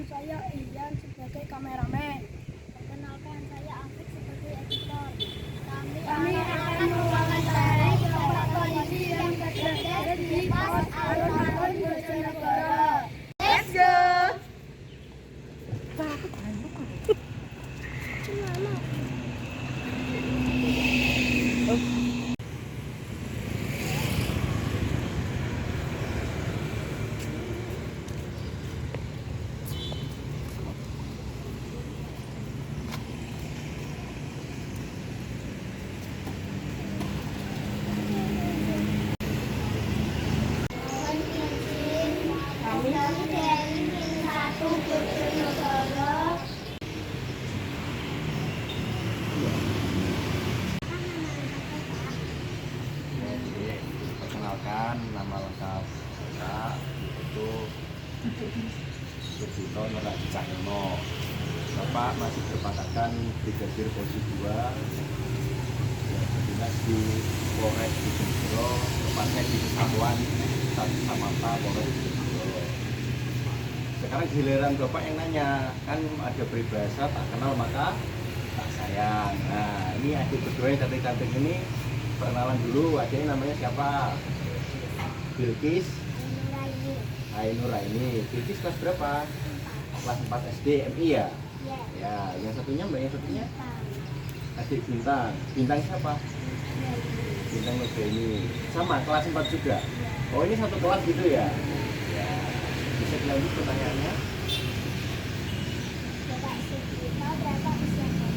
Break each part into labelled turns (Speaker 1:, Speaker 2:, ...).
Speaker 1: Perkenalkan, saya Ian sebagai kameramen.
Speaker 2: Perkenalkan, saya Afif sebagai editor.
Speaker 1: Kami akan mewawancarai kelompok polisi yang berada di pos alun-alun Bojonegoro.
Speaker 3: Let's go.
Speaker 2: Kami dari Tim 1 Bojonegoro.
Speaker 4: Perkenalkan, nama lengkap saya itu Sugito Nuradi Cahyono. Bapak masih berpangkatan Brigadir Polisi 2 yang berdinas di Polres Bojonegoro, tepatnya di Kesatuan Satu Samapta Polres Bojonegoro. Sekarang giliran Bapak yang nanya, kan ada peribahasa tak kenal maka tak sayang. Nah, ini adik berdua yang cantik-cantik ini perkenalan dulu, adiknya namanya siapa? Bilkis Ainuraini. Bilkis kelas berapa? Kelas 4 SD MI ya? Ya, yang satunya mbak, yang satunya? Adik Bintang. Bintang siapa? Bintang Nugraini. Sama, kelas 4 juga? Oh, ini satu kelas gitu ya? Ya. Bisa dilanjut pertanyaannya?
Speaker 2: Bapak Sugito berapa usianya?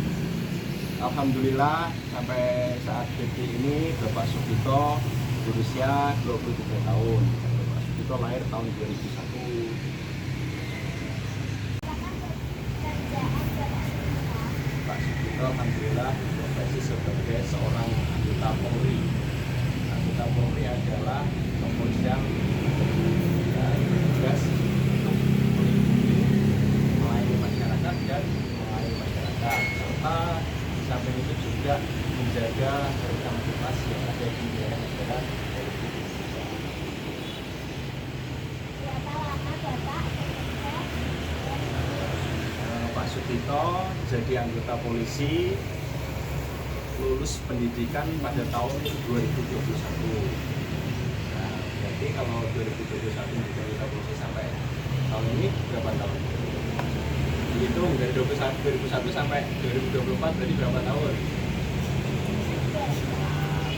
Speaker 4: Alhamdulillah sampai saat detik ini Bapak Sugito berusia 23 tahun. Bapak Sugito lahir tahun 2001. Pak Sugito alhamdulillah berprofesi sebagai seorang anggota Polri. Anggota Polri adalah kepolisian yang bertugas melindungi, melayani masyarakat dan melayani masyarakat, serta samping itu juga menjaga stabilitas yang ada di wilayah negara Republik Indonesia.
Speaker 2: Berapa lama Bapak
Speaker 4: Pak Sugito jadi anggota polisi lulus pendidikan pada tahun 2021. Nah, jadi kalau 2021 menjadi anggota polisi sampai tahun ini berapa tahun? Dihitung dari 2001 sampai 2024 berarti berapa tahun?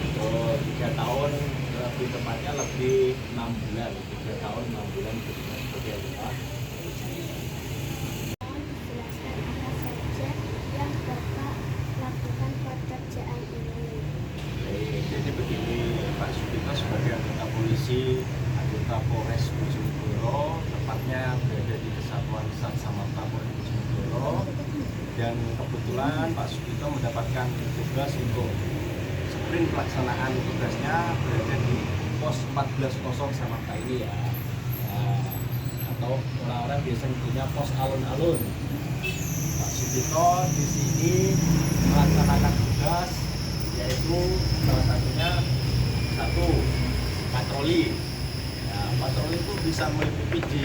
Speaker 4: Betul, 3 tahun lebih tepatnya lebih 6 bulan, 3 tahun 6 bulan bertugas sebagai anggota polisi.
Speaker 2: dijelaskan apa saja yang Bapak lakukan pekerjaan ini?
Speaker 4: Baik, jadi begini, Pak Sugito sebagai anggota polisi, anggota Polres Bojonegoro, tepatnya berada di Kesatuan Sat Samapta Polres Bojonegoro, dan kebetulan Pak Sugito mendapatkan tugas untuk sprint pelaksanaan tugasnya berada di pos 14.0 Samapta ini ya. Nah, atau orang-orang biasa punya pos alun-alun. Pak Sugito di sini melaksanakan tugas yaitu salah satunya satu patroli. Nah, patroli itu bisa meliputi di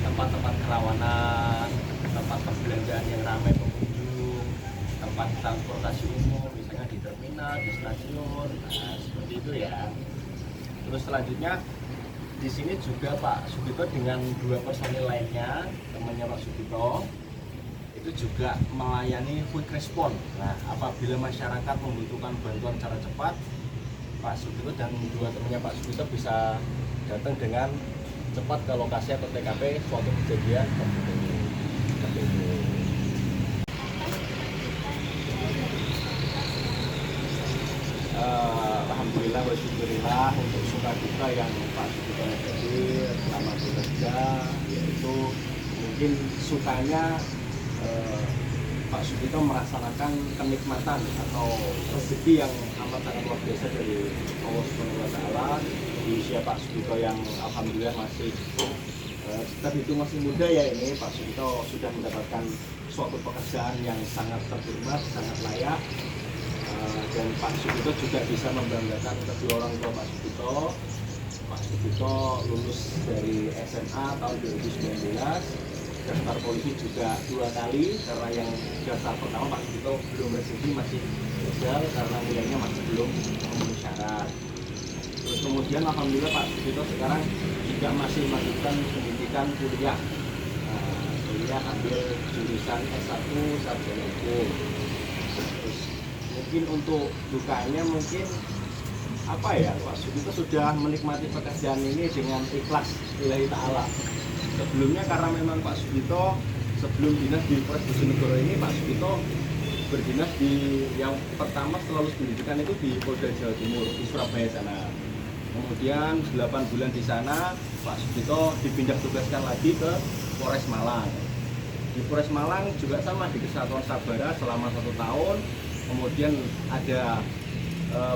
Speaker 4: tempat-tempat kerawanan, tempat perbelanjaan yang ramai pengunjung, tempat transportasi umum, misalnya di terminal, di stasiun, nah seperti itu ya. Terus selanjutnya di sini juga Pak Sugito dengan 2 personil lainnya, temannya Pak Sugito, itu juga melayani quick response. Nah, apabila masyarakat membutuhkan bantuan secara cepat, Pak Sugito dan 2 temannya Pak Sugito bisa datang dengan cepat ke lokasi atau TKP suatu kejadian seperti itu. Alhamdulillah wa syukurillah untuk suka duka yang Pak Sugito hadapi selama bekerja, yaitu mungkin sukanya Pak Sugito merasakan kenikmatan atau rezeki yang amat sangat luar biasa dari Allah Subhanahu wa Ta'ala di usia Pak Sugito yang alhamdulillah masih terhitung masih muda ya. Ini Pak Sugito sudah mendapatkan suatu pekerjaan yang sangat terhormat, sangat layak, dan Pak Sugito juga bisa membanggakan kedua orang tua Pak Sugito. Pak Sugito lulus dari SMA tahun 2019 daftar polisi juga 2 kali, karena yang daftar pertama Pak Sugito belum rezeki, masih gagal karena nilainya masih belum memenuhi syarat. Terus kemudian alhamdulillah Pak Sugito sekarang juga masih melanjutkan pendidikan kuliah. Kuliah ambil jurusan S1 sarjana hukum. Terus mungkin untuk dukanya mungkin apa ya, Pak Sugito sudah menikmati pekerjaan ini dengan ikhlas lillahi ta'ala. Sebelumnya karena memang Pak Sugito sebelum dinas di Polres Bojonegoro ini, Pak Sugito berdinas di yang pertama setelah lulus pendidikan itu di Polda Jawa Timur di Surabaya sana. Kemudian 8 bulan di sana Pak Sugito dipindah tugaskan lagi ke Polres Malang. Di Polres Malang juga sama di Kesatuan Sabara selama 1 tahun. Kemudian ada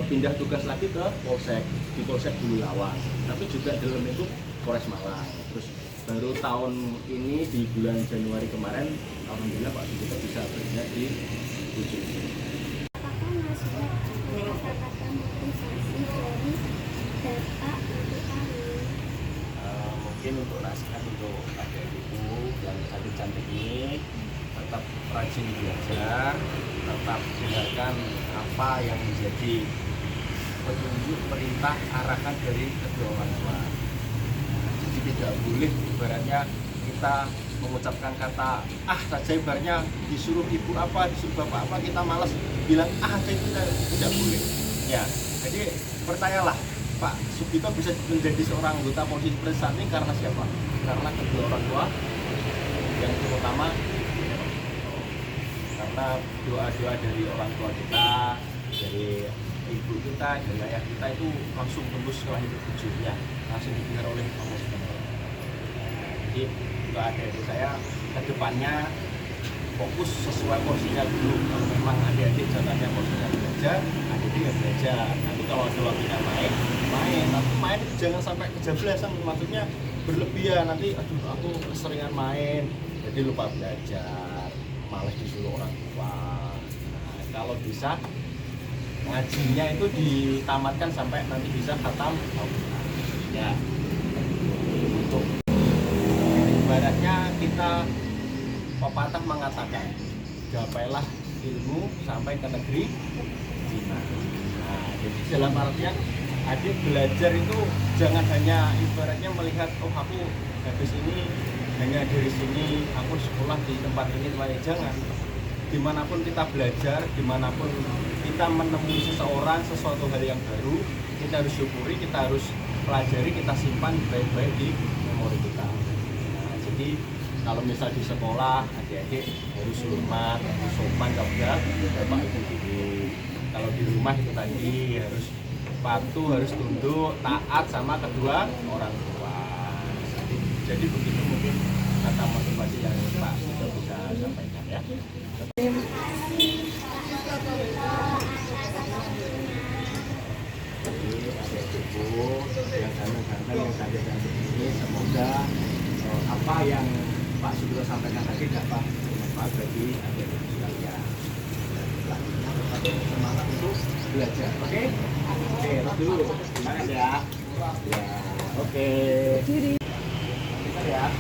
Speaker 4: pindah tugas lagi ke Polsek, di Polsek Bulelawang, tapi juga dalam itu Polres Malang. Terus baru tahun ini di bulan Januari kemarin alhamdulillah Pak Sugito bisa berdinas di Bojonegoro.
Speaker 2: Apakah nasihat kata-kata motivasi dari Bapak untuk kami?
Speaker 4: Mungkin untuk nasihat untuk adik-adikku yang cantik-cantik ini, tetap rajin belajar, tetap dengarkan apa yang menjadi petunjuk, perintah, arahan dari kedua orang tua. Jadi tidak boleh ibaratnya kita mengucapkan kata saja, ibaratnya disuruh ibu apa, disuruh bapak apa, kita malas bilang itu tidak boleh. Ya, jadi percayalah Pak Sugito bisa menjadi seorang anggota polisi seperti saat ini karena siapa? Karena kedua orang tua, yang terutama karena doa-doa dari orang tua kita, dari ibu kita, dari ayah kita itu langsung tembus ke lahir tujuhnya, langsung didengar oleh Allah Subhanahu wa Ta'ala. Jadi untuk adik-adik saya ke depannya fokus sesuai porsinya dulu. Kalau memang adik-adik jatahnya porsinya belajar, adik-adik ya belajar. Nanti kalau ada waktunya main, tapi main itu jangan sampai kejablasan, maksudnya berlebihan. Nanti aku keseringan main, jadi lupa belajar, malas disuruh orang tua. Nah, kalau bisa ngajinya itu ditamatkan sampai nanti bisa khatam ya. Untuk ibaratnya kita pepatah mengatakan gapailah ilmu sampai ke negeri Cina. Nah, jadi dalam artian adik belajar itu jangan hanya ibaratnya melihat aku habis ini hanya dari sini, aku sekolah di tempat ini, jangan. Dimanapun kita belajar, dimanapun kita menemui seseorang, sesuatu hal yang baru, kita harus syukuri, kita harus pelajari, kita simpan baik-baik di memori kita. Nah, jadi kalau misal di sekolah, adik-adik harus hormat, harus sopan kepada bapak ibu guru. Kalau di rumah itu tadi harus patuh, harus tunduk, taat sama kedua orang tua. Jadi begitu mungkin kata motivasi yang Pak Sugito bisa sampaikan ya. Jadi adik-adikku yang ganteng-ganteng, yang cantik-cantik ini, semoga apa yang Pak Sugito sampaikan tadi dapat bermanfaat bagi adik-adik sekalian. Selanjutnya tetap semangat untuk belajar. Oke, terus dulu. Terima kasih ya. Ya, oke. Bentar ya.